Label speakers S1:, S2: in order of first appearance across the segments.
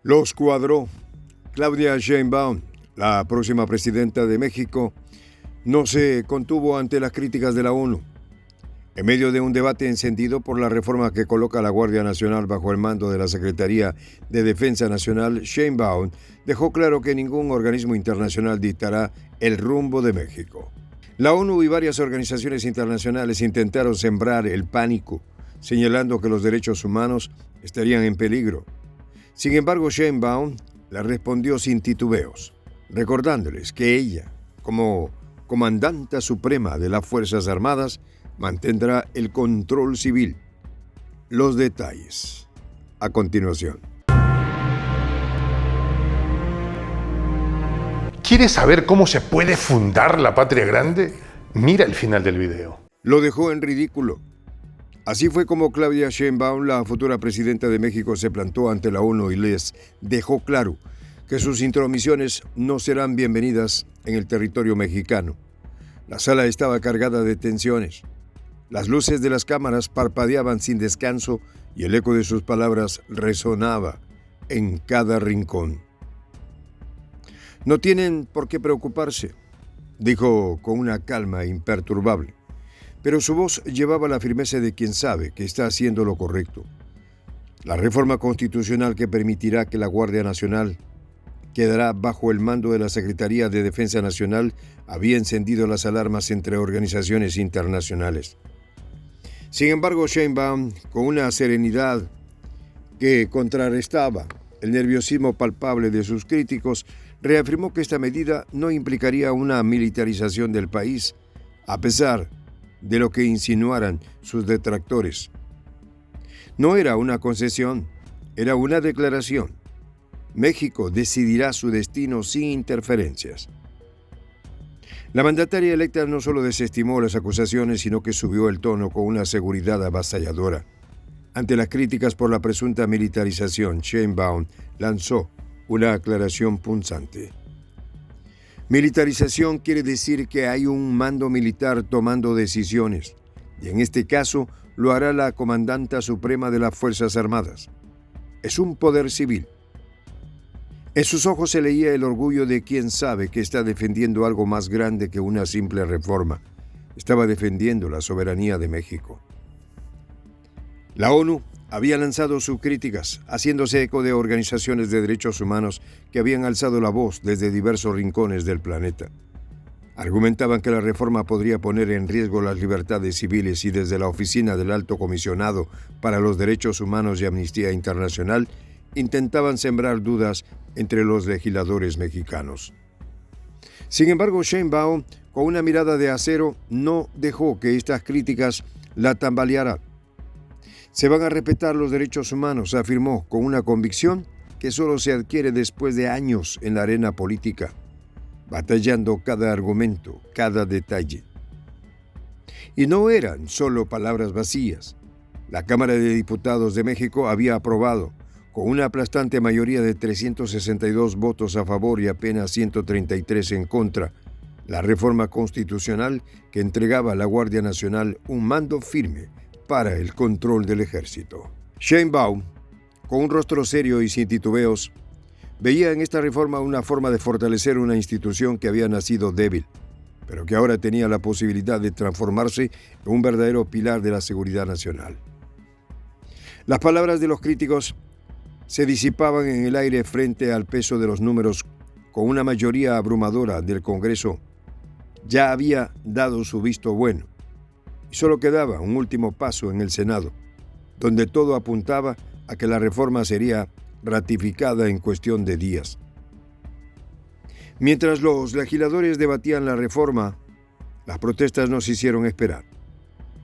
S1: Los cuadró. Claudia Sheinbaum, la próxima presidenta de México, no se contuvo ante las críticas de la ONU. En medio de un debate encendido por la reforma que coloca a la Guardia Nacional bajo el mando de la Secretaría de Defensa Nacional, Sheinbaum dejó claro que ningún organismo internacional dictará el rumbo de México. La ONU y varias organizaciones internacionales intentaron sembrar el pánico, señalando que los derechos humanos estarían en peligro. Sin embargo, Sheinbaum le respondió sin titubeos, recordándoles que ella, como comandanta suprema de las Fuerzas Armadas, mantendrá el control civil. Los detalles a continuación.
S2: ¿Quieres saber cómo se puede fundar la patria grande? Mira el final del video.
S1: Lo dejó en ridículo. Así fue como Claudia Sheinbaum, la futura presidenta de México, se plantó ante la ONU y les dejó claro que sus intromisiones no serán bienvenidas en el territorio mexicano. La sala estaba cargada de tensiones. Las luces de las cámaras parpadeaban sin descanso y el eco de sus palabras resonaba en cada rincón. No tienen por qué preocuparse, dijo con una calma imperturbable, pero su voz llevaba la firmeza de quien sabe que está haciendo lo correcto. La reforma constitucional que permitirá que la Guardia Nacional quedará bajo el mando de la Secretaría de Defensa Nacional había encendido las alarmas entre organizaciones internacionales. Sin embargo, Sheinbaum, con una serenidad que contrarrestaba el nerviosismo palpable de sus críticos, reafirmó que esta medida no implicaría una militarización del país, a pesar de lo que insinuaran sus detractores. No era una concesión, era una declaración. México decidirá su destino sin interferencias. La mandataria electa no solo desestimó las acusaciones, sino que subió el tono con una seguridad avasalladora. Ante las críticas por la presunta militarización, Sheinbaum lanzó una aclaración punzante. Militarización quiere decir que hay un mando militar tomando decisiones, y en este caso lo hará la comandanta suprema de las Fuerzas Armadas. Es un poder civil. En sus ojos se leía el orgullo de quien sabe que está defendiendo algo más grande que una simple reforma. Estaba defendiendo la soberanía de México. La ONU había lanzado sus críticas, haciéndose eco de organizaciones de derechos humanos que habían alzado la voz desde diversos rincones del planeta. Argumentaban que la reforma podría poner en riesgo las libertades civiles y desde la Oficina del Alto Comisionado para los Derechos Humanos y Amnistía Internacional intentaban sembrar dudas entre los legisladores mexicanos. Sin embargo, Sheinbaum, con una mirada de acero, no dejó que estas críticas la tambalearan. Se van a respetar los derechos humanos, afirmó con una convicción que solo se adquiere después de años en la arena política, batallando cada argumento, cada detalle. Y no eran solo palabras vacías. La Cámara de Diputados de México había aprobado, con una aplastante mayoría de 362 votos a favor y apenas 133 en contra, la reforma constitucional que entregaba a la Guardia Nacional un mando firme para el control del ejército. Sheinbaum, con un rostro serio y sin titubeos, veía en esta reforma una forma de fortalecer una institución que había nacido débil, pero que ahora tenía la posibilidad de transformarse en un verdadero pilar de la seguridad nacional. Las palabras de los críticos se disipaban en el aire frente al peso de los números. Con una mayoría abrumadora del Congreso ya había dado su visto bueno. Y solo quedaba un último paso en el Senado, donde todo apuntaba a que la reforma sería ratificada en cuestión de días. Mientras los legisladores debatían la reforma, las protestas no se hicieron esperar.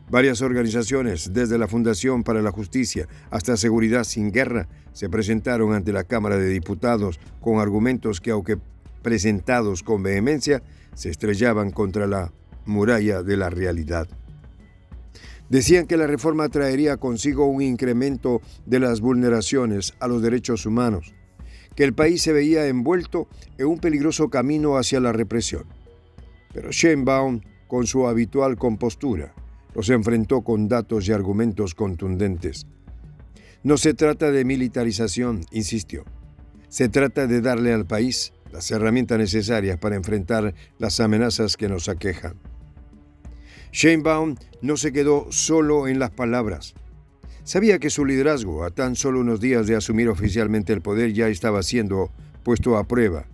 S1: Varias organizaciones, desde la Fundación para la Justicia hasta Seguridad Sin Guerra, se presentaron ante la Cámara de Diputados con argumentos que, aunque presentados con vehemencia, se estrellaban contra la muralla de la realidad. Decían que la reforma traería consigo un incremento de las vulneraciones a los derechos humanos, que el país se veía envuelto en un peligroso camino hacia la represión. Pero Sheinbaum, con su habitual compostura, los enfrentó con datos y argumentos contundentes. No se trata de militarización, insistió. Se trata de darle al país las herramientas necesarias para enfrentar las amenazas que nos aquejan. Sheinbaum no se quedó solo en las palabras. Sabía que su liderazgo, a tan solo unos días de asumir oficialmente el poder, ya estaba siendo puesto a prueba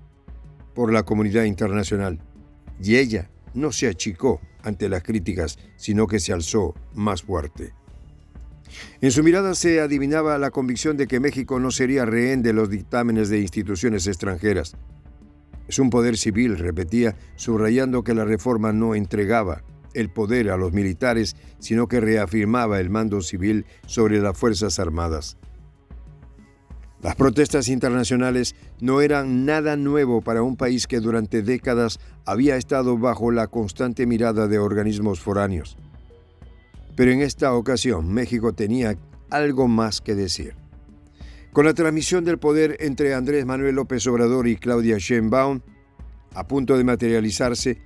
S1: por la comunidad internacional. Y ella no se achicó ante las críticas, sino que se alzó más fuerte. En su mirada se adivinaba la convicción de que México no sería rehén de los dictámenes de instituciones extranjeras. Es un poder civil, repetía, subrayando que la reforma no entregaba el poder a los militares, sino que reafirmaba el mando civil sobre las Fuerzas Armadas. Las protestas internacionales no eran nada nuevo para un país que durante décadas había estado bajo la constante mirada de organismos foráneos. Pero en esta ocasión México tenía algo más que decir. Con la transmisión del poder entre Andrés Manuel López Obrador y Claudia Sheinbaum, a punto de materializarse,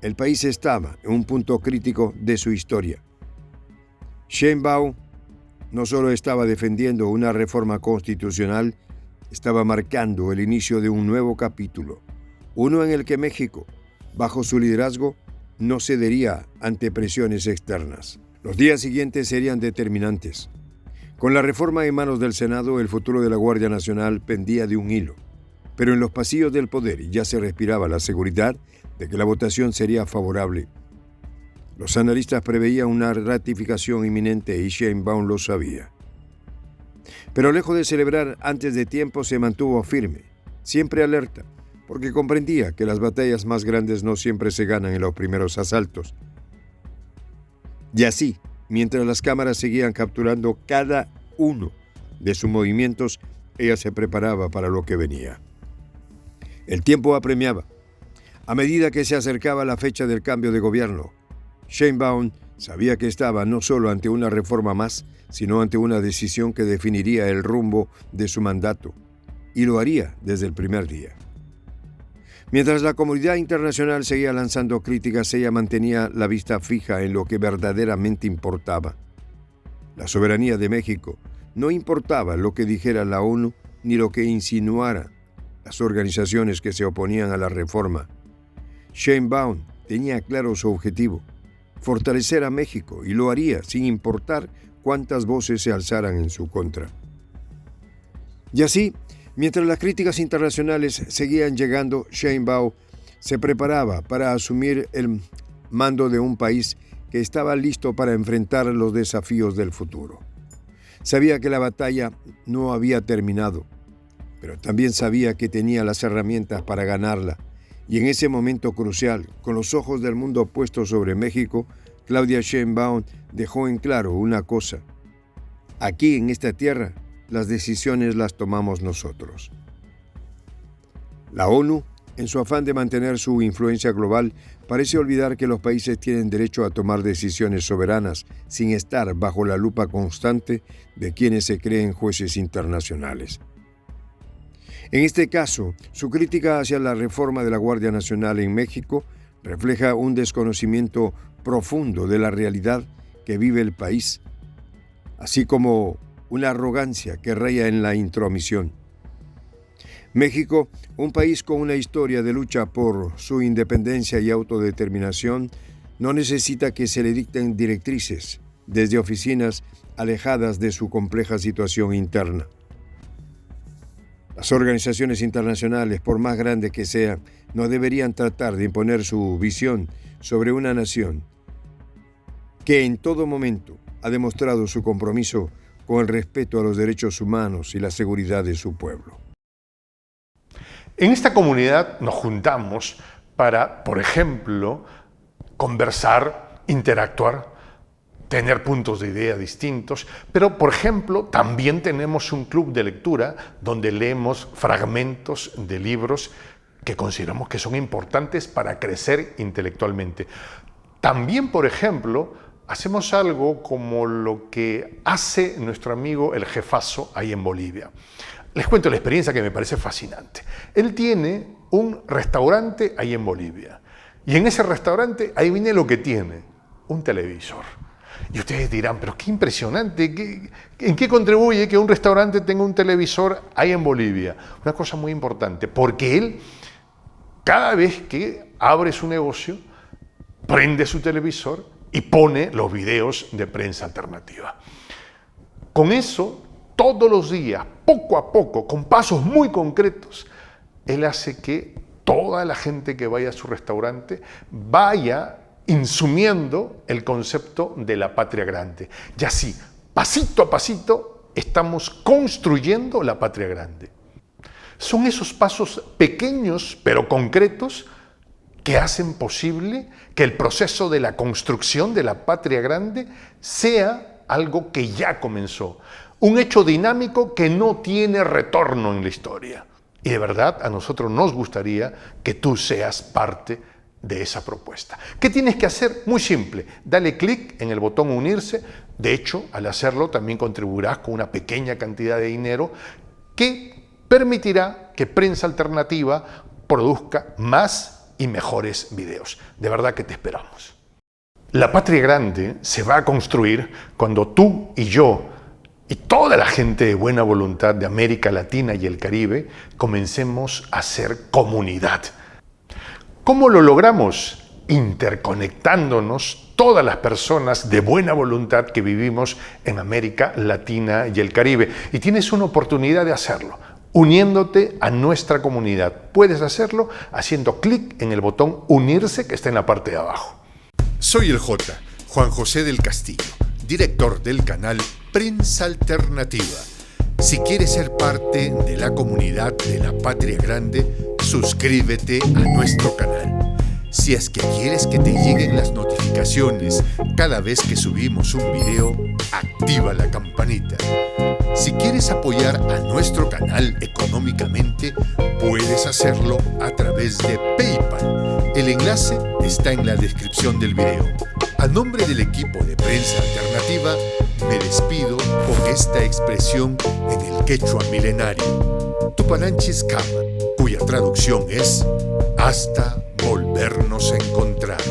S1: el país estaba en un punto crítico de su historia. Sheinbaum no solo estaba defendiendo una reforma constitucional, estaba marcando el inicio de un nuevo capítulo, uno en el que México, bajo su liderazgo, no cedería ante presiones externas. Los días siguientes serían determinantes. Con la reforma en manos del Senado, el futuro de la Guardia Nacional pendía de un hilo, pero en los pasillos del poder ya se respiraba la seguridad de que la votación sería favorable. Los analistas preveían una ratificación inminente y Sheinbaum lo sabía. Pero lejos de celebrar antes de tiempo, se mantuvo firme, siempre alerta, porque comprendía que las batallas más grandes no siempre se ganan en los primeros asaltos. Y así, mientras las cámaras seguían capturando cada uno de sus movimientos, ella se preparaba para lo que venía. El tiempo apremiaba. A medida que se acercaba la fecha del cambio de gobierno, Sheinbaum sabía que estaba no solo ante una reforma más, sino ante una decisión que definiría el rumbo de su mandato, y lo haría desde el primer día. Mientras la comunidad internacional seguía lanzando críticas, ella mantenía la vista fija en lo que verdaderamente importaba. La soberanía de México. No importaba lo que dijera la ONU ni lo que insinuaran las organizaciones que se oponían a la reforma. Sheinbaum tenía claro su objetivo: fortalecer a México, y lo haría sin importar cuántas voces se alzaran en su contra. Y así, mientras las críticas internacionales seguían llegando, Sheinbaum se preparaba para asumir el mando de un país que estaba listo para enfrentar los desafíos del futuro. Sabía que la batalla no había terminado, pero también sabía que tenía las herramientas para ganarla. Y en ese momento crucial, con los ojos del mundo puestos sobre México, Claudia Sheinbaum dejó en claro una cosa: aquí en esta tierra, las decisiones las tomamos nosotros. La ONU, en su afán de mantener su influencia global, parece olvidar que los países tienen derecho a tomar decisiones soberanas sin estar bajo la lupa constante de quienes se creen jueces internacionales. En este caso, su crítica hacia la reforma de la Guardia Nacional en México refleja un desconocimiento profundo de la realidad que vive el país, así como una arrogancia que raya en la intromisión. México, un país con una historia de lucha por su independencia y autodeterminación, no necesita que se le dicten directrices desde oficinas alejadas de su compleja situación interna. Las organizaciones internacionales, por más grandes que sean, no deberían tratar de imponer su visión sobre una nación que en todo momento ha demostrado su compromiso con el respeto a los derechos humanos y la seguridad de su pueblo.
S2: En esta comunidad nos juntamos para, por ejemplo, conversar, interactuar, tener puntos de idea distintos, pero, por ejemplo, también tenemos un club de lectura donde leemos fragmentos de libros que consideramos que son importantes para crecer intelectualmente. También, por ejemplo, hacemos algo como lo que hace nuestro amigo el jefazo ahí en Bolivia. Les cuento la experiencia que me parece fascinante. Él tiene un restaurante ahí en Bolivia. Y en ese restaurante, adivine lo que tiene: un televisor. Y ustedes dirán, pero qué impresionante, ¿en qué contribuye que un restaurante tenga un televisor ahí en Bolivia? Una cosa muy importante, porque él, cada vez que abre su negocio, prende su televisor y pone los videos de Prensa Alternativa. Con eso, todos los días, poco a poco, con pasos muy concretos, él hace que toda la gente que vaya a su restaurante vaya insumiendo el concepto de la patria grande. Y así, pasito a pasito, estamos construyendo la patria grande. Son esos pasos pequeños pero concretos que hacen posible que el proceso de la construcción de la patria grande sea algo que ya comenzó. Un hecho dinámico que no tiene retorno en la historia. Y de verdad, a nosotros nos gustaría que tú seas parte de esa propuesta. ¿Qué tienes que hacer? Muy simple. Dale clic en el botón unirse. De hecho, al hacerlo también contribuirás con una pequeña cantidad de dinero que permitirá que Prensa Alternativa produzca más y mejores videos. De verdad que te esperamos. La patria grande se va a construir cuando tú y yo y toda la gente de buena voluntad de América Latina y el Caribe comencemos a ser comunidad. ¿Cómo lo logramos? Interconectándonos todas las personas de buena voluntad que vivimos en América Latina y el Caribe. Y tienes una oportunidad de hacerlo, uniéndote a nuestra comunidad. Puedes hacerlo haciendo clic en el botón unirse que está en la parte de abajo.
S3: Soy el J, Juan José del Castillo, director del canal Prensa Alternativa. Si quieres ser parte de la comunidad de la Patria Grande, suscríbete a nuestro canal. Si es que quieres que te lleguen las notificaciones cada vez que subimos un video, activa la campanita. Si quieres apoyar a nuestro canal económicamente, puedes hacerlo a través de PayPal. El enlace está en la descripción del video. A nombre del equipo de Prensa Alternativa, me despido con esta expresión en el quechua milenario, Tupananchis Kama, cuya traducción es hasta volvernos a encontrar.